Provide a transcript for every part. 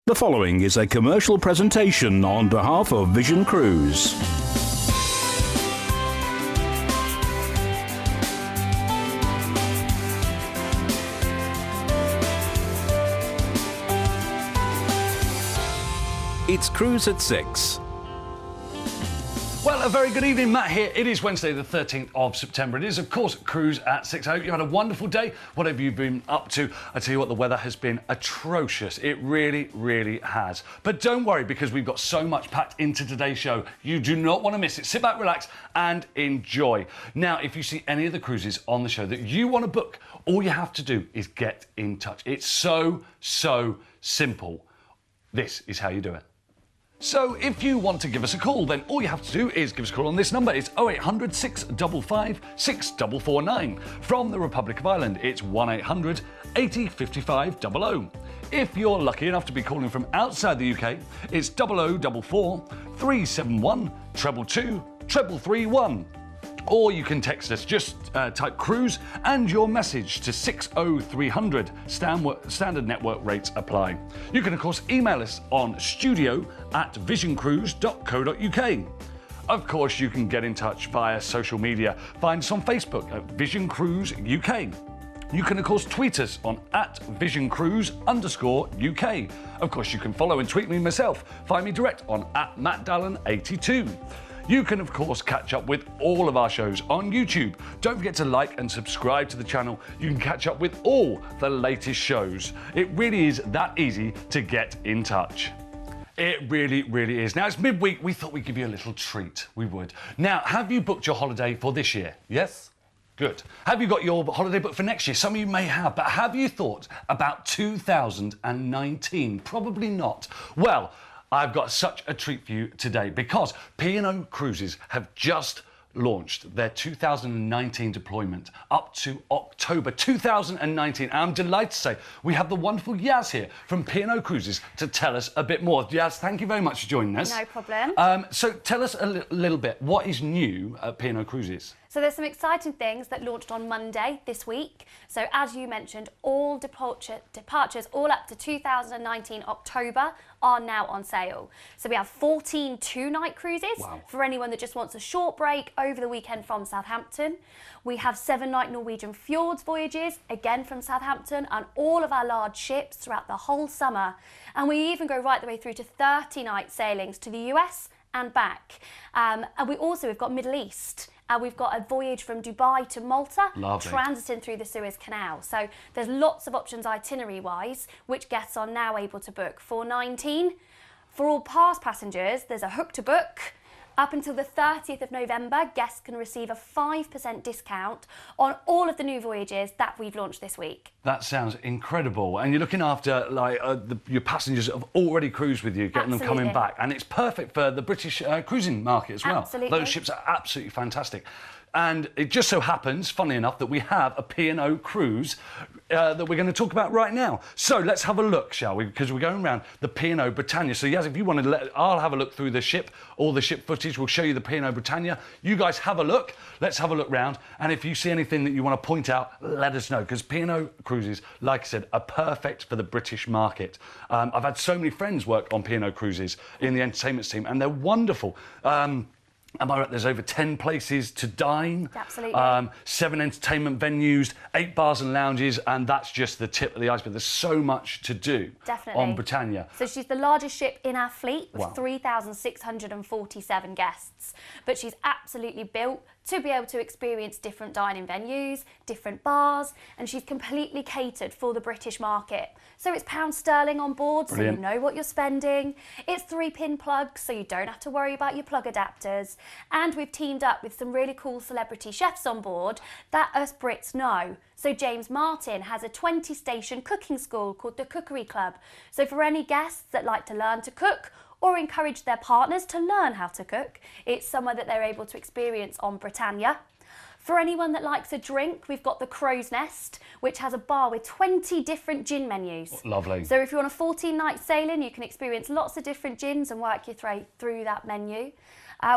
The following is a commercial presentation on behalf of Vision Cruise. It's Cruise at 6. Well, a very good evening, Matt here. It is Wednesday the 13th of September. It is, of course, Cruise at 6. I hope you had a wonderful day, whatever you've been up to. I tell you what, the weather has been atrocious. It really, really has. But don't worry, because we've got so much packed into today's show. You do not want to miss it. Sit back, relax, and enjoy. Now, if you see any of the cruises on the show that you want to book, all you have to do is get in touch. It's so simple. This is how you do it. So if you want to give us a call, then all you have to do is give us a call on this number. It's 0800 655 6449. From the Republic of Ireland, it's 1800 80 55 00. If you're lucky enough to be calling from outside the UK, it's 0044 371 222 331. Or you can text us, just type cruise and your message to 60300. Standard network rates apply. You can, of course, email us on studio@visioncruise.co.uk. Of course, you can get in touch via social media. Find us on Facebook at Vision Cruise UK. You can, of course, tweet us on @VisionCruise_UK. Of course, you can follow and tweet me myself. Find me direct on @MattDallen82. You can, of course, catch up with all of our shows on YouTube. Don't forget to like and subscribe to the channel. You can catch up with all the latest shows. It really is that easy to get in touch. It really, really is. Now, it's midweek. We thought we'd give you a little treat. We would. Now, have you booked your holiday for this year? Yes? Good. Have you got your holiday booked for next year? Some of you may have, but have you thought about 2019? Probably not. Well, I've got such a treat for you today because P&O Cruises have just launched their 2019 deployment up to October 2019. And I'm delighted to say we have the wonderful Yaz here from P&O Cruises to tell us a bit more. Yaz, thank you very much for joining us. No problem. So tell us a little bit, what is new at P&O Cruises? So there's some exciting things that launched on Monday this week. So as you mentioned, all departures all up to 2019 October are now on sale. So we have 14 two-night cruises for anyone that just wants a short break over the weekend from Southampton. We have 7-night Norwegian Fjords voyages, again from Southampton, and all of our large ships throughout the whole summer. And we even go right the way through to 30-night sailings to the US and back. And we've got Middle East. We've got a voyage from Dubai to Malta, transiting through the Suez Canal. So there's lots of options itinerary-wise, which guests are now able to book for 19. For all past passengers, there's a hook to book. Up until the 30th of November, guests can receive a 5% discount on all of the new voyages that we've launched this week. That sounds incredible. And you're looking after your passengers that have already cruised with you, getting them coming back. And it's perfect for the British cruising market as well. Absolutely. Those ships are absolutely fantastic. And it just so happens, funnily enough, that we have a P&O cruise that we're going to talk about right now. So let's have a look, shall we? Because we're going around the P&O Britannia. So yes, if you want to I'll have a look through the ship, all the ship footage. We'll show you the P&O Britannia. You guys have a look. Let's have a look round. And if you see anything that you want to point out, let us know. Because P&O cruises, like I said, are perfect for the British market. I've had so many friends work on P&O cruises in the entertainment team, and they're wonderful. Am I right? There's over 10 places to dine. Absolutely. 7 entertainment venues, 8 bars and lounges, and that's just the tip of the iceberg. There's so much to do on Britannia. So she's the largest ship in our fleet with 3,647 guests. But she's absolutely built to be able to experience different dining venues, different bars, and she's completely catered for the British market. So it's pound sterling on board, so you know what you're spending. It's 3-pin plugs, so you don't have to worry about your plug adapters. And we've teamed up with some really cool celebrity chefs on board that us Brits know. So James Martin has a 20-station cooking school called the Cookery Club. So for any guests that like to learn to cook or encourage their partners to learn how to cook, it's somewhere that they're able to experience on Britannia. For anyone that likes a drink, we've got the Crow's Nest, which has a bar with 20 different gin menus. Lovely. So if you're on a 14-night sailing, you can experience lots of different gins and work your way through that menu.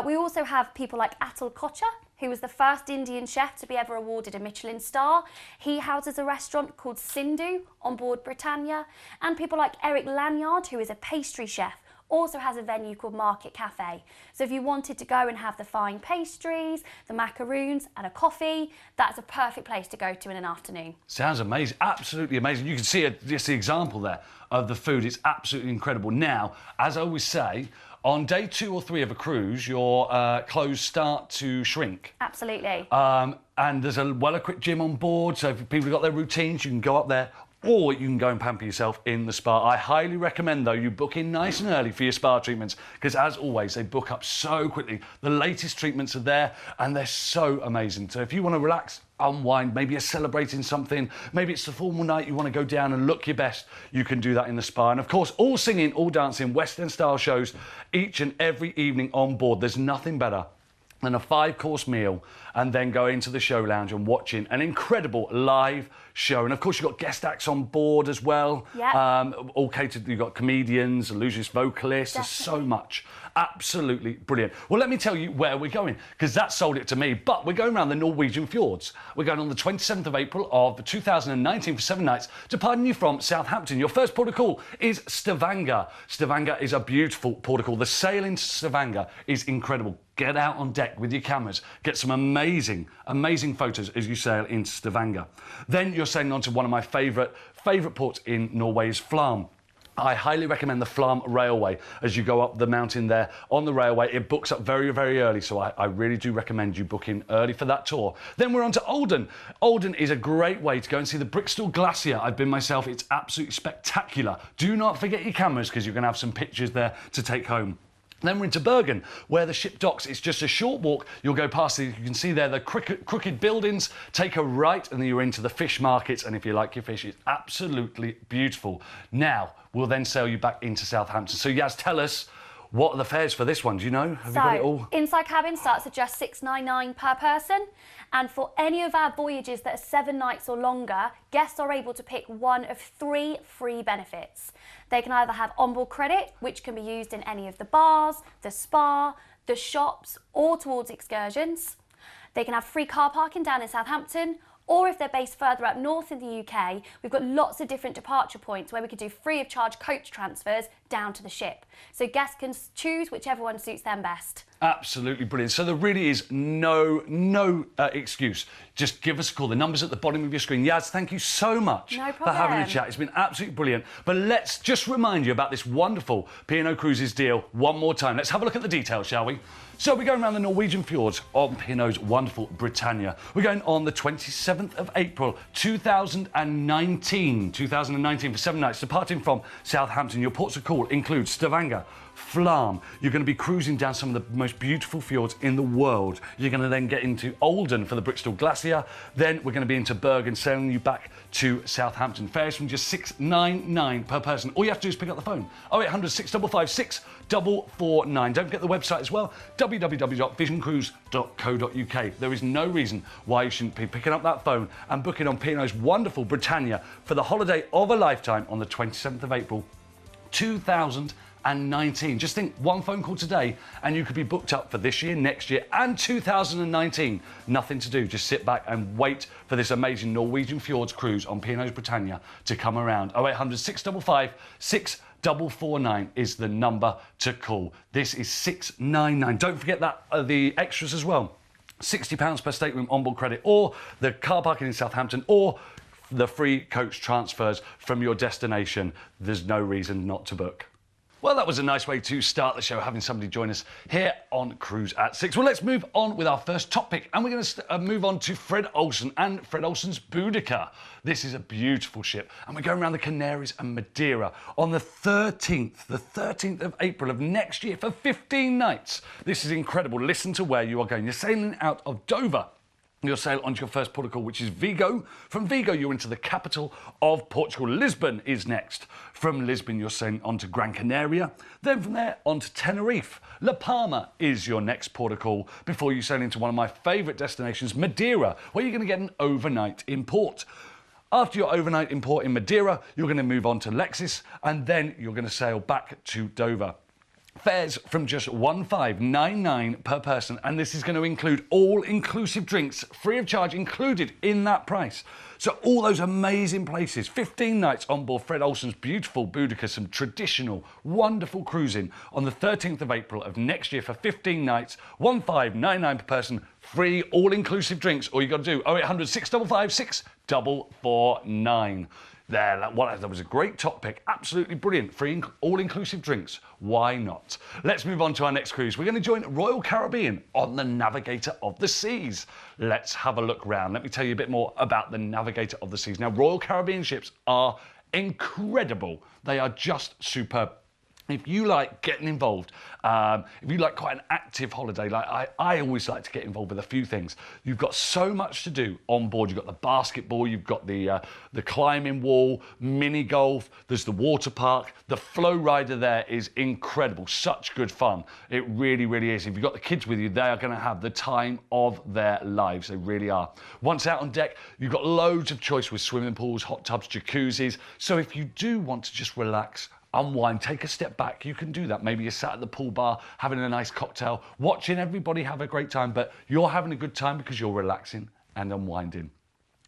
We also have people like Atul Kochhar, who was the first Indian chef to be ever awarded a Michelin star. He houses a restaurant called Sindhu on board Britannia. And people like Eric Lanyard, who is a pastry chef, also has a venue called Market Cafe. So if you wanted to go and have the fine pastries, the macaroons and a coffee, that's a perfect place to go to in an afternoon. Sounds amazing, absolutely amazing. You can see just the example there of the food. It's absolutely incredible. Now, as I always say, on day 2 or 3 of a cruise, your clothes start to shrink. Absolutely. And there's a well-equipped gym on board, so if people have got their routines, you can go up there, or you can go and pamper yourself in the spa. I highly recommend, though, you book in nice and early for your spa treatments, because as always, they book up so quickly. The latest treatments are there, and they're so amazing. So if you want to relax, unwind, maybe you're celebrating something, maybe it's the formal night, you want to go down and look your best, you can do that in the spa. And of course, all singing, all dancing, West End style shows each and every evening on board. There's nothing better than a 5-course meal and then go into the show lounge and watching an incredible live show. And of course, you've got guest acts on board as well. Yeah. All catered, you've got comedians, illusionist vocalists, there's so much. Absolutely brilliant. Well, let me tell you where we're going, because that sold it to me. But we're going around the Norwegian fjords. We're going on the 27th of April of 2019 for 7 nights, departing you from Southampton. Your first port of call is Stavanger. Stavanger is a beautiful port of call. The sail into Stavanger is incredible. Get out on deck with your cameras. Get some amazing, amazing photos as you sail into Stavanger. Then you're sailing on to one of my favourite ports in Norway is Flam. I highly recommend the Flam Railway as you go up the mountain there on the railway. It books up very, very early, so I really do recommend you book in early for that tour. Then we're on to Olden. Olden is a great way to go and see the Brickstall Glacier. I've been myself. It's absolutely spectacular. Do not forget your cameras, because you're going to have some pictures there to take home. Then we're into Bergen, where the ship docks. It's just a short walk. You'll go past you can see there the crooked buildings. Take a right, and then you're into the fish markets. And if you like your fish, it's absolutely beautiful. Now, we'll then sail you back into Southampton. So, Yaz, tell us, what are the fares for this one? Do you know? Have you got it all? Inside cabin starts at just $699 per person. And for any of our voyages that are 7 nights or longer, guests are able to pick one of 3 free benefits. They can either have onboard credit, which can be used in any of the bars, the spa, the shops, or towards excursions. They can have free car parking down in Southampton, or if they're based further up north in the UK, we've got lots of different departure points where we could do free of charge coach transfers down to the ship. So guests can choose whichever one suits them best. Absolutely brilliant. So there really is no excuse. Just give us a call. The number's at the bottom of your screen. Yaz, thank you so much for having a chat. It's been absolutely brilliant. But let's just remind you about this wonderful P&O Cruises deal one more time. Let's have a look at the details, shall we? So we're going around the Norwegian fjords on P&O's wonderful Britannia. We're going on the 27th of April, 2019 for 7 nights, departing from Southampton. Your ports of call include Stavanger, Flam. You're going to be cruising down some of the most beautiful fjords in the world. You're going to then get into Olden for the Brickstall Glacier. Then we're going to be into Bergen, sailing you back to Southampton. Fares from just $699 per person. All you have to do is pick up the phone. 0800 655 6449. Don't forget the website as well, www.visioncruise.co.uk. There is no reason why you shouldn't be picking up that phone and booking on P&O's wonderful Britannia for the holiday of a lifetime on the 27th of April, 2019. Just think, one phone call today and you could be booked up for this year, next year and 2019. Nothing to do, just sit back and wait for this amazing Norwegian fjords cruise on P&O's Britannia to come around. 0800 655 6449 is the number to call. This is $699. Don't forget that the extras as well. £60 per stateroom onboard credit, or the car parking in Southampton, or the free coach transfers from your destination. There's no reason not to book. Well, that was a nice way to start the show, having somebody join us here on Cruise at 6. Well, let's move on with our first topic, and we're going to move on to Fred Olsen and Fred Olsen's Boudica. This is a beautiful ship, and we're going around the Canaries and Madeira on the 13th of April of next year for 15 nights. This is incredible. Listen to where you are going. You're sailing out of Dover. You'll sail onto your first port of call, which is Vigo. From Vigo, you're into the capital of Portugal. Lisbon is next. From Lisbon, you're sailing onto Gran Canaria. Then from there, on to Tenerife. La Palma is your next port of call before you sail into one of my favourite destinations, Madeira, where you're going to get an overnight in port. After your overnight in port in Madeira, you're going to move on to Lexis, and then you're going to sail back to Dover. Fares from just $1599 per person, and this is going to include all-inclusive drinks, free of charge, included in that price. So all those amazing places, 15 nights on board Fred Olsen's beautiful Boudica, some traditional, wonderful cruising on the 13th of April of next year for 15 nights, $1599 per person, free all-inclusive drinks. All you got to do, 0800 655 6449. There, that was a great top pick. Absolutely brilliant. Free all-inclusive drinks. Why not? Let's move on to our next cruise. We're going to join Royal Caribbean on the Navigator of the Seas. Let's have a look round. Let me tell you a bit more about the Navigator of the Seas. Now, Royal Caribbean ships are incredible. They are just superb. If you like getting involved, if you like quite an active holiday, like I always like to get involved with a few things. You've got so much to do on board. You've got the basketball, you've got the climbing wall, mini golf, there's the water park. The flow rider there is incredible, such good fun. It really, really is. If you've got the kids with you, they are going to have the time of their lives. They really are. Once out on deck, you've got loads of choice with swimming pools, hot tubs, jacuzzis. So if you do want to just relax, unwind, take a step back, you can do that. Maybe you're sat at the pool bar having a nice cocktail, watching everybody have a great time, but you're having a good time because you're relaxing and unwinding.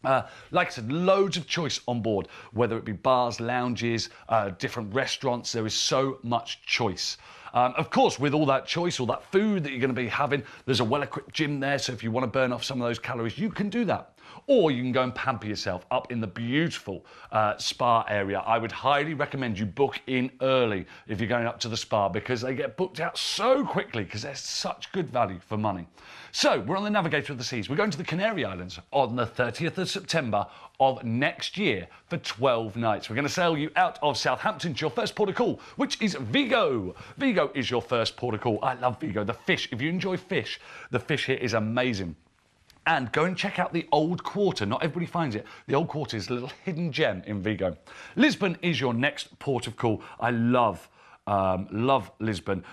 Like I said, loads of choice on board, whether it be bars, lounges, different restaurants. There is so much choice. Of course, with all that choice, all that food that you're going to be having, there's a well-equipped gym there, so if you want to burn off some of those calories, you can do that. Or you can go and pamper yourself up in the beautiful spa area. I would highly recommend you book in early if you're going up to the spa, because they get booked out so quickly because they're such good value for money. So we're on the Navigator of the Seas. We're going to the Canary Islands on the 30th of September of next year for 12 nights. We're going to sail you out of Southampton to your first port of call, which is Vigo. Vigo is your first port of call. I love Vigo. The fish, if you enjoy fish, the fish here is amazing. And go and check out the Old Quarter. Not everybody finds it. The Old Quarter is a little hidden gem in Vigo. Lisbon is your next port of call. I love Lisbon.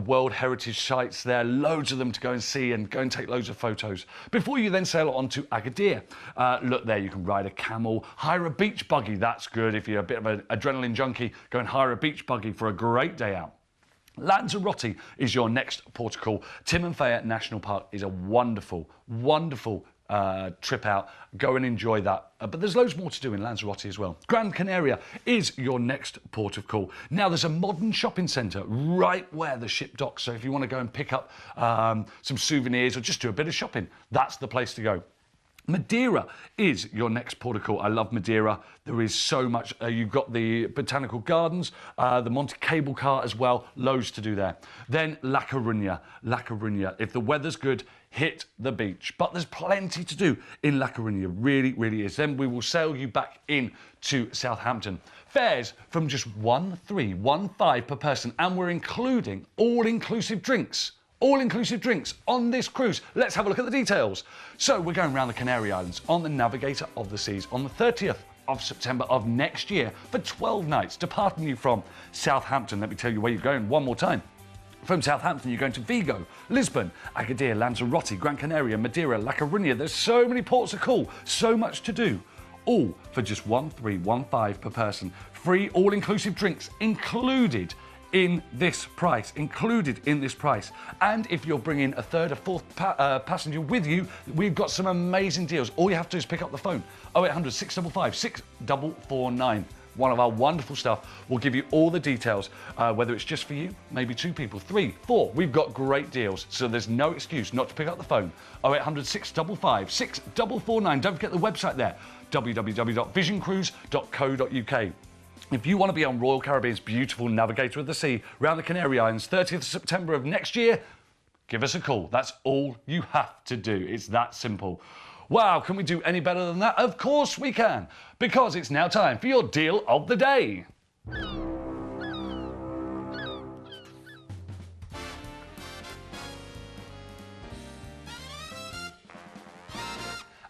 World Heritage sites there, loads of them to go and see and go and take loads of photos. Before you then sail on to Agadir, look there, you can ride a camel, hire a beach buggy. That's good. If you're a bit of an adrenaline junkie, go and hire a beach buggy for a great day out. Lanzarote is your next port of call. Timanfaya National Park is a wonderful, wonderful trip out. Go and enjoy that. But there's loads more to do in Lanzarote as well. Gran Canaria is your next port of call. Now, there's a modern shopping centre right where the ship docks. So if you want to go and pick up some souvenirs or just do a bit of shopping, that's the place to go. Madeira is your next port of call. I love Madeira. There is so much. You've got the Botanical Gardens, the Monte Cable Car as well. Loads to do there. Then La Coruña. La Coruña. If the weather's good, hit the beach. But there's plenty to do in La Coruña. Really, really is. Then we will sail you back in to Southampton. Fares from just $1315 per person, and we're including all-inclusive drinks. All-inclusive drinks on this cruise. Let's have a look at the details. So we're going around the Canary Islands on the Navigator of the Seas on the 30th of September of next year for 12 nights, departing you from Southampton. Let me tell you where you're going one more time. From Southampton, you're going to Vigo, Lisbon, Agadir, Lanzarote, Gran Canaria, Madeira, La Coruña. There's so many ports to call, so much to do. All for just $1315 per person. Free all-inclusive drinks included in this price, And if you're bringing a third or fourth passenger with you, we've got some amazing deals. All you have to do is pick up the phone, 0800 655 6449. One of our wonderful staff will give you all the details, whether it's just for you, maybe 2 people, 3, 4. We've got great deals, so there's no excuse not to pick up the phone, 0800 655 6449. Don't forget the website there, www.visioncruise.co.uk. If you want to be on Royal Caribbean's beautiful Navigator of the Sea around the Canary Islands, 30th of September of next year, give us a call. That's all you have to do. It's that simple. Wow, can we do any better than that? Of course we can, because it's now time for your deal of the day.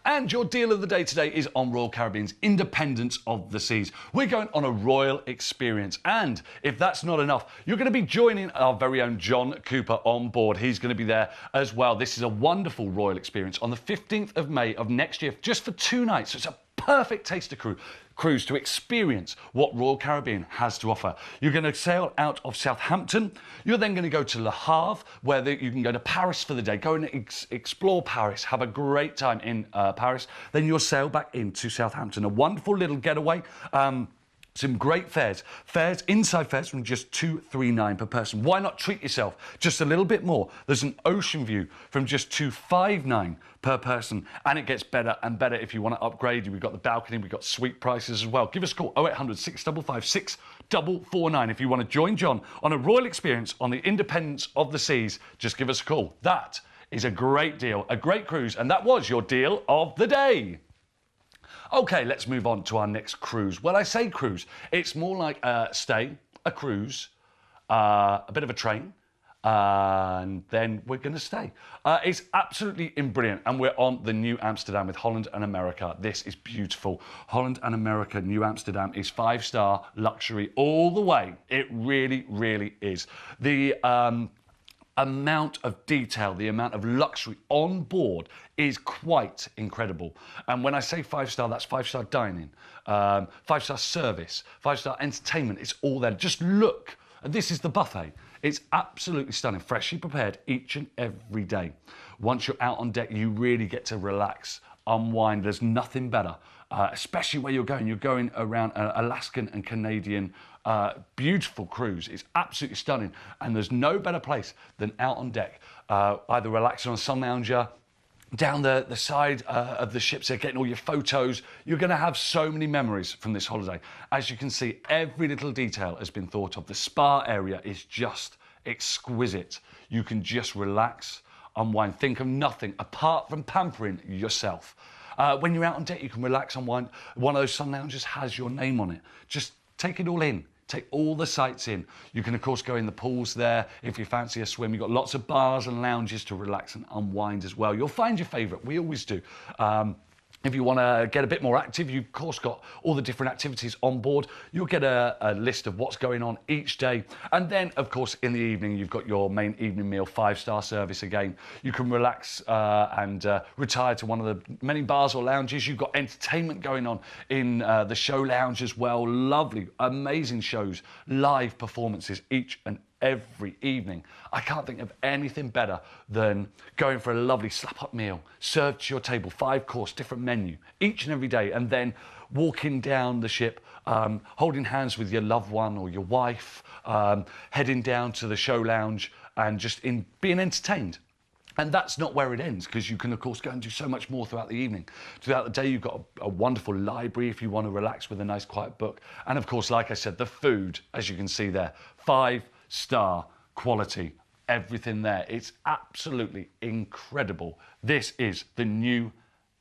And your deal of the day today is on Royal Caribbean's Independence of the Seas. We're going on a royal experience. And if that's not enough, you're going to be joining our very own John Cooper on board. He's going to be there as well. This is a wonderful royal experience on the 15th of May of next year, just for 2 nights. So it's a perfect taster cruise to experience what Royal Caribbean has to offer. You're going to sail out of Southampton. You're then going to go to Le Havre, where you can go to Paris for the day, go and explore Paris, have a great time in Paris. Then you'll sail back into Southampton. A wonderful little getaway. Some great fares. Inside fares from just $239 per person. Why not treat yourself just a little bit more? There's an ocean view from just $259 per person, and it gets better and better if you want to upgrade. We've got the balcony, we've got suite prices as well. Give us a call, 0800 655 6449. If you want to join John on a royal experience on the Independence of the Seas, just give us a call. That is a great deal, a great cruise, and that was your deal of the day. Okay, let's move on to our next cruise. Well, I say cruise, it's more like a stay, a cruise, a bit of a train, and then we're going to stay. It's absolutely brilliant, and we're on the New Amsterdam with Holland and America. This is beautiful. Holland and America, New Amsterdam is 5-star luxury all the way. It really, really is. The amount of detail, the amount of luxury on board is quite incredible. And when I say 5-star, that's 5-star dining, 5-star service, 5-star entertainment. It's all there. Just look. And this is the buffet. It's absolutely stunning, freshly prepared each and every day. Once you're out on deck, you really get to relax, unwind. There's nothing better, especially where you're going. You're going around an Alaskan and Canadian beautiful cruise. It's absolutely stunning, and there's no better place than out on deck, either relaxing on a sun lounger, down the side of the ships there, getting all your photos. You're going to have so many memories from this holiday. As you can see, every little detail has been thought of. The spa area is just exquisite. You can just relax, unwind, think of nothing apart from pampering yourself. When you're out on deck, you can relax, unwind. One of those sun lounges has your name on it. Just take it all in. Take all the sights in. You can, of course, go in the pools there if you fancy a swim. You've got lots of bars and lounges to relax and unwind as well. You'll find your favourite. We always do. If you want to get a bit more active, you've, of course, got all the different activities on board. You'll get a list of what's going on each day. And then, of course, in the evening, you've got your main evening meal, 5-star service again. You can relax and retire to one of the many bars or lounges. You've got entertainment going on in the show lounge as well. Lovely, amazing shows, live performances each and every evening. I can't think of anything better than going for a lovely slap-up meal, served to your table, 5-course, different menu, each and every day, and then walking down the ship, holding hands with your loved one or your wife, heading down to the show lounge and just being entertained. And that's not where it ends, because you can, of course, go and do so much more throughout the evening. Throughout the day, you've got a wonderful library if you want to relax with a nice quiet book. And, of course, like I said, the food, as you can see there, 5-star quality, everything there. It's absolutely incredible. This is the New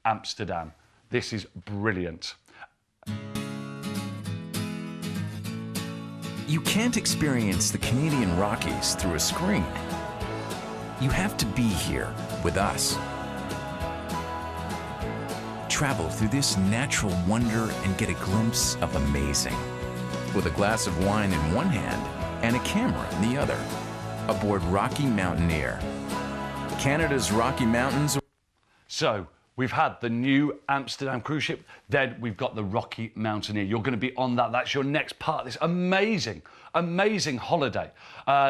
Amsterdam. This is brilliant. You can't experience the Canadian Rockies through a screen. You have to be here with us. Travel through this natural wonder and get a glimpse of amazing. With a glass of wine in one hand and a camera in the other, aboard Rocky Mountaineer. Canada's Rocky Mountains. So, we've had the New Amsterdam cruise ship, then we've got the Rocky Mountaineer. You're going to be on that. That's your next part. This amazing, amazing holiday.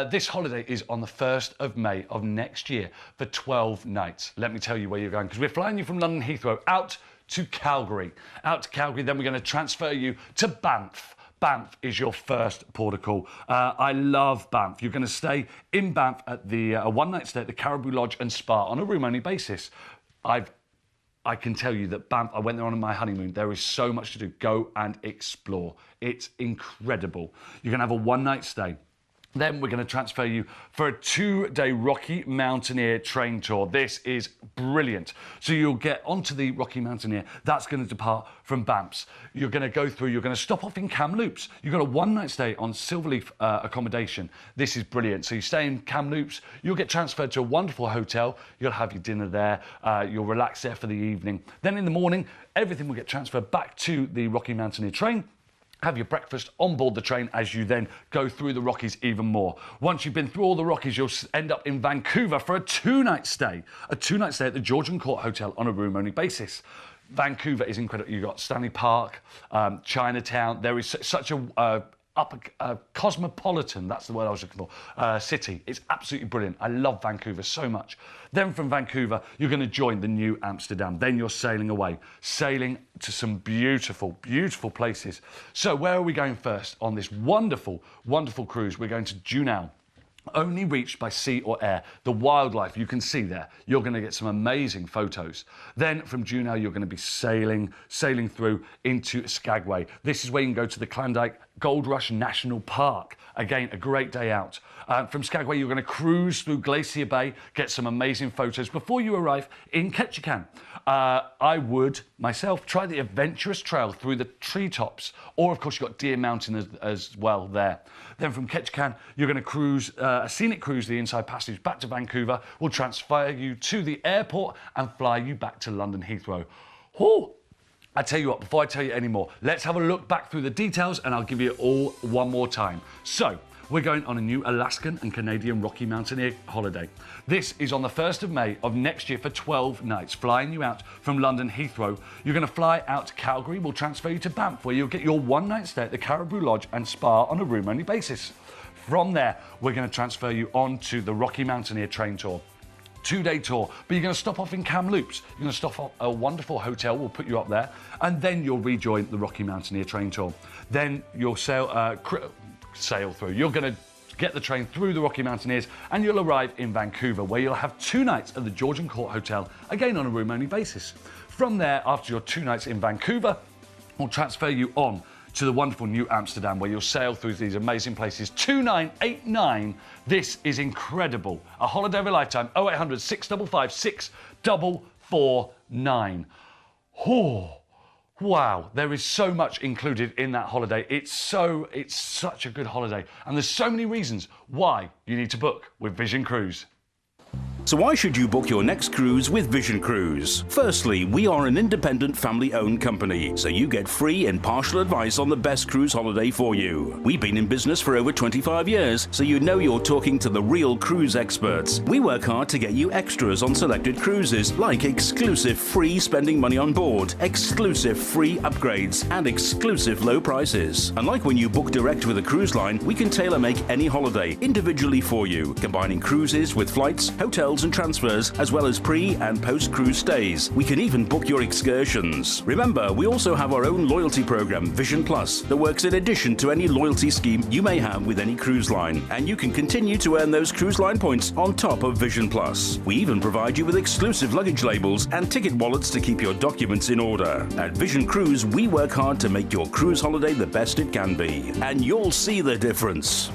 This holiday is on the 1st of May of next year for 12 nights. Let me tell you where you're going, because we're flying you from London Heathrow out to Calgary. Then we're going to transfer you to Banff. Banff is your first port of call. I love Banff. You're going to stay in Banff at the a one-night stay at the Caribou Lodge and Spa on a room-only basis. I can tell you that Banff, I went there on my honeymoon. There is so much to do. Go and explore. It's incredible. You're going to have a one-night stay. Then we're going to transfer you for a 2-day Rocky Mountaineer train tour. This is brilliant. So you'll get onto the Rocky Mountaineer. That's going to depart from Banff. You're going to go through, you're going to stop off in Kamloops. You've got a one-night stay on Silverleaf accommodation. This is brilliant. So you stay in Kamloops, you'll get transferred to a wonderful hotel. You'll have your dinner there. You'll relax there for the evening. Then in the morning, everything will get transferred back to the Rocky Mountaineer train. Have your breakfast on board the train as you then go through the Rockies even more. Once you've been through all the Rockies, you'll end up in Vancouver for a 2-night stay. A 2-night stay at the Georgian Court Hotel on a room-only basis. Vancouver is incredible. You've got Stanley Park, Chinatown. There is such a cosmopolitan, that's the word I was looking for, city. It's absolutely brilliant. I love Vancouver so much. Then from Vancouver, you're going to join the New Amsterdam. Then you're sailing away, sailing to some beautiful, beautiful places. So where are we going first on this wonderful, wonderful cruise? We're going to Juneau. Only reached by sea or air. The wildlife you can see there. You're going to get some amazing photos. Then from Juneau, you're going to be sailing through into Skagway. This is where you can go to the Klondike Gold Rush National Park. Again, a great day out. From Skagway, you're going to cruise through Glacier Bay, get some amazing photos before you arrive in Ketchikan. I would, myself, try the adventurous trail through the treetops, or of course you've got Deer Mountain as well there. Then from Ketchikan, you're going to cruise, a scenic cruise, the Inside Passage, back to Vancouver. We'll transfer you to the airport and fly you back to London Heathrow. Oh, I tell you what, before I tell you any more, let's have a look back through the details and I'll give you it all one more time. So, we're going on a new Alaskan and Canadian Rocky Mountaineer holiday. This is on the 1st of May of next year for 12 nights, flying you out from London Heathrow. You're going to fly out to Calgary. We'll transfer you to Banff, where you'll get your one-night stay at the Caribou Lodge and Spa on a room-only basis. From there, we're going to transfer you on to the Rocky Mountaineer train tour. 2-day tour, but you're going to stop off in Kamloops. You're going to stop off a wonderful hotel. We'll put you up there, and then you'll rejoin the Rocky Mountaineer train tour. Then you'll sail through. You're going to get the train through the Rocky Mountaineers, and you'll arrive in Vancouver, where you'll have 2 nights at the Georgian Court Hotel, again on a room-only basis. From there, after your 2 nights in Vancouver, we'll transfer you on to the wonderful New Amsterdam, where you'll sail through these amazing places. 2989. This is incredible. A holiday of a lifetime. 0800 655 6449. Oh, wow. There is so much included in that holiday. It's such a good holiday. And there's so many reasons why you need to book with Vision Cruise. So why should you book your next cruise with Vision Cruise? Firstly, we are an independent family-owned company, so you get free and partial advice on the best cruise holiday for you. We've been in business for over 25 years, so you know you're talking to the real cruise experts. We work hard to get you extras on selected cruises, like exclusive free spending money on board, exclusive free upgrades, and exclusive low prices. Unlike when you book direct with a cruise line, we can tailor-make any holiday individually for you, combining cruises with flights, hotels and transfers, as well as pre- and post-cruise stays. We can even book your excursions. Remember, we also have our own loyalty program, Vision Plus, that works in addition to any loyalty scheme you may have with any cruise line, and you can continue to earn those cruise line points on top of Vision Plus. We even provide you with exclusive luggage labels and ticket wallets to keep your documents in order. At Vision Cruise, we work hard to make your cruise holiday the best it can be, and you'll see the difference.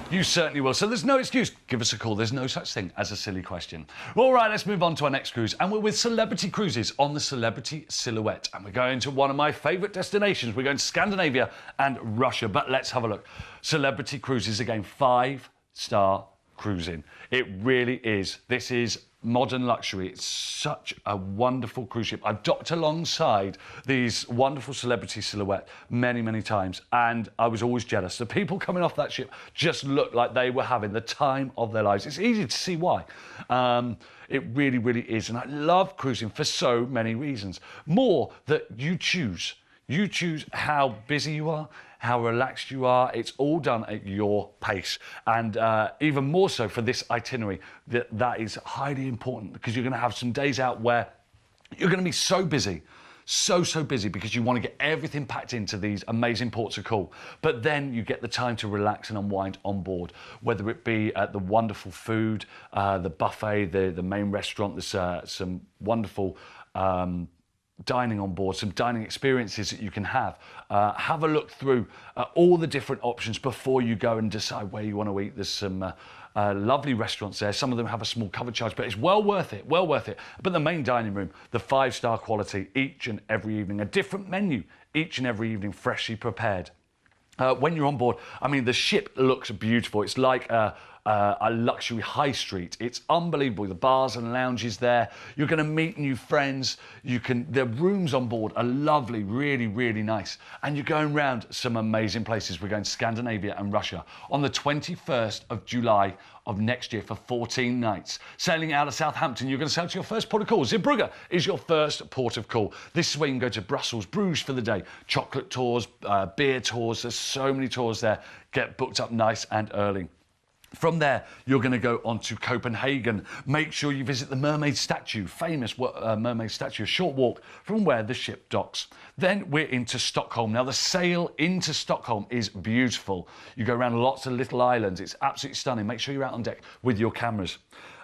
You certainly will. So there's no excuse. Give us a call. There's no such thing as a silly question. All right, let's move on to our next cruise. And we're with Celebrity Cruises on the Celebrity Silhouette. And we're going to one of my favourite destinations. We're going to Scandinavia and Russia. But let's have a look. Celebrity Cruises, again, 5-star cruising. It really is. This is modern luxury. It's such a wonderful cruise ship. I've docked alongside these wonderful Celebrity Silhouette many, many times, and I was always jealous. The people coming off that ship just looked like they were having the time of their lives. It's easy to see why. It really, really is. And I love cruising for so many reasons. More that you choose. You choose how busy you are, how relaxed you are. It's all done at your pace. And even more so for this itinerary, that is highly important, because you're going to have some days out where you're going to be so busy, so busy, because you want to get everything packed into these amazing ports of call. But then you get the time to relax and unwind on board, whether it be the wonderful food, the buffet, the main restaurant. There's some wonderful dining on board, some dining experiences that you can have. Have a look through all the different options before you go and decide where you want to eat. There's some lovely restaurants there. Some of them have a small cover charge, but it's well worth it, well worth it. But the main dining room, the 5-star quality each and every evening, a different menu each and every evening, freshly prepared. When you're on board, I mean, the ship looks beautiful. It's like a a luxury high street. It's unbelievable. The bars and lounges there. You're going to meet new friends. The rooms on board are lovely, really, really nice. And you're going around some amazing places. We're going to Scandinavia and Russia on the 21st of July of next year for 14 nights. Sailing out of Southampton, you're going to sail to your first port of call. Zeebrugge is your first port of call. This is where you can go to Brussels, Bruges for the day. Chocolate tours, beer tours. There's so many tours there. Get booked up nice and early. From there, you're going to go on to Copenhagen. Make sure you visit the mermaid statue, famous mermaid statue, a short walk from where the ship docks. Then we're into Stockholm. Now, the sail into Stockholm is beautiful. You go around lots of little islands. It's absolutely stunning. Make sure you're out on deck with your cameras.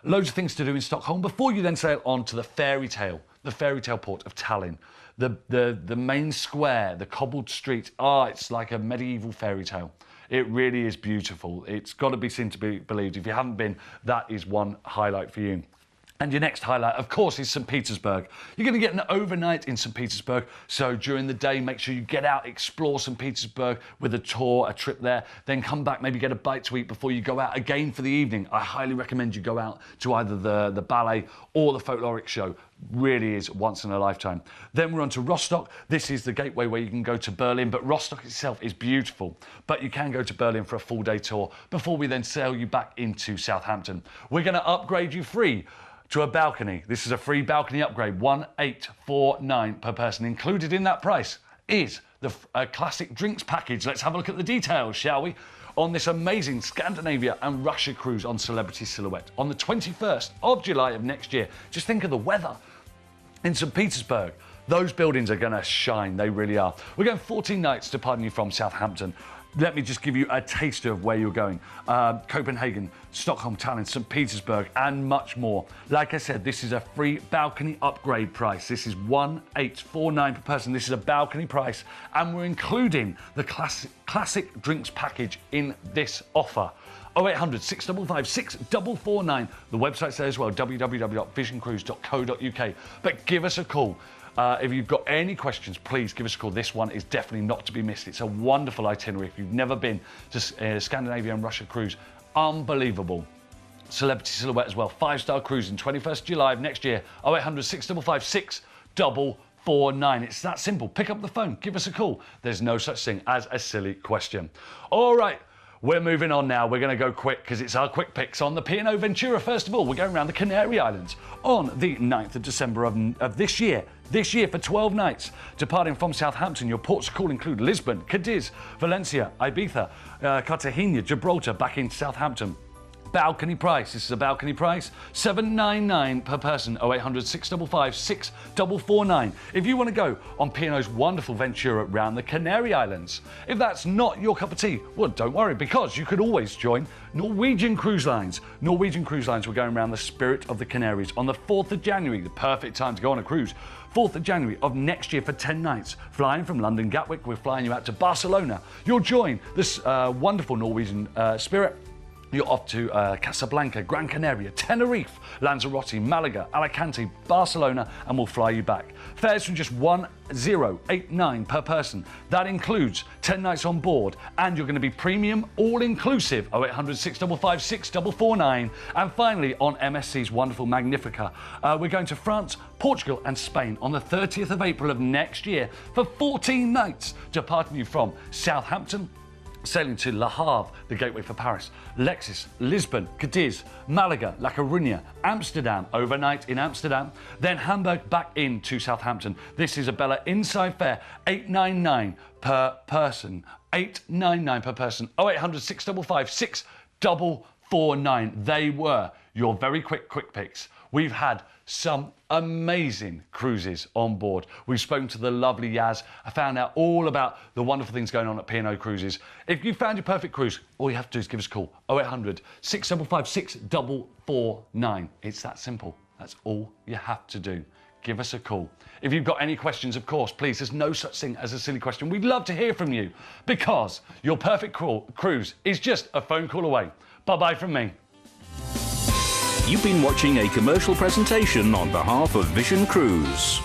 Loads of things to do in Stockholm before you then sail on to the fairy tale port of Tallinn. The main square, the cobbled street, it's like a medieval fairy tale. It really is beautiful. It's got to be seen to be believed. If you haven't been, that is one highlight for you. And your next highlight, of course, is St. Petersburg. You're going to get an overnight in St. Petersburg. So during the day, make sure you get out, explore St. Petersburg with a tour, a trip there. Then come back, maybe get a bite to eat before you go out again for the evening. I highly recommend you go out to either the ballet or the folkloric show. Really is once in a lifetime. Then we're on to Rostock. This is the gateway where you can go to Berlin, but Rostock itself is beautiful. But you can go to Berlin for a full day tour before we then sail you back into Southampton. We're going to upgrade you free to a balcony. This is a free balcony upgrade, 1,849 per person. Included in that price is the classic drinks package. Let's have a look at the details, shall we? On this amazing Scandinavia and Russia cruise on Celebrity Silhouette on the 21st of July of next year. Just think of the weather in St. Petersburg. Those buildings are going to shine. They really are. We're going 14 nights, departing you from Southampton. Let me just give you a taster of where you're going. Copenhagen, Stockholm, Tallinn, St. Petersburg, and much more. Like I said, this is a free balcony upgrade price. This is 1,849 per person. This is a balcony price, and we're including the classic drinks package in this offer. 0800 655 6449. The website's there as well, www.visioncruise.co.uk. But give us a call. If you've got any questions, please give us a call. This one is definitely not to be missed. It's a wonderful itinerary. If you've never been to Scandinavia and Russia cruise, unbelievable. Celebrity Silhouette as well. 5-star cruise in 21st July of next year. 0800 655 6449. It's that simple. Pick up the phone. Give us a call. There's no such thing as a silly question. All right. We're moving on now. We're going to go quick because it's our quick picks on the P&O Ventura. First of all, we're going around the Canary Islands on the 9th of December of this year. This year for 12 nights. Departing from Southampton, your ports of call include Lisbon, Cadiz, Valencia, Ibiza, Cartagena, Gibraltar, back in Southampton. Balcony price. This is a balcony price. $799 per person. 0800 655 6449. If you want to go on P&O's wonderful Ventura around the Canary Islands. If that's not your cup of tea, well, don't worry, because you could always join Norwegian Cruise Lines. Norwegian Cruise Lines were going around the Spirit of the Canaries on the 4th of January, the perfect time to go on a cruise. 4th of January of next year for 10 nights. Flying from London Gatwick, we're flying you out to Barcelona. You'll join this wonderful Norwegian Spirit. You're off to Casablanca, Gran Canaria, Tenerife, Lanzarote, Malaga, Alicante, Barcelona, and we'll fly you back. Fares from just $1,089 per person. That includes 10 nights on board, and you're going to be premium, all-inclusive, 0800 655 6449. And finally, on MSC's wonderful Magnifica, we're going to France, Portugal, and Spain on the 30th of April of next year for 14 nights, departing you from Southampton, sailing to Le Havre, the gateway for Paris, Lexis, Lisbon, Cadiz, Malaga, La Coruña, Amsterdam, overnight in Amsterdam, then Hamburg back into Southampton. This is a Bella inside fare, $899 per person. $899 per person. 0800 655 6449. They were your very quick picks. We've had some amazing cruises on board. We've spoken to the lovely Yaz. I found out all about the wonderful things going on at P&O Cruises. If you found your perfect cruise, all you have to do is give us a call. 0800 675 6449. It's that simple. That's all you have to do. Give us a call. If you've got any questions, of course, please, there's no such thing as a silly question. We'd love to hear from you because your perfect cruise is just a phone call away. Bye-bye from me. You've been watching a commercial presentation on behalf of Vision Cruise.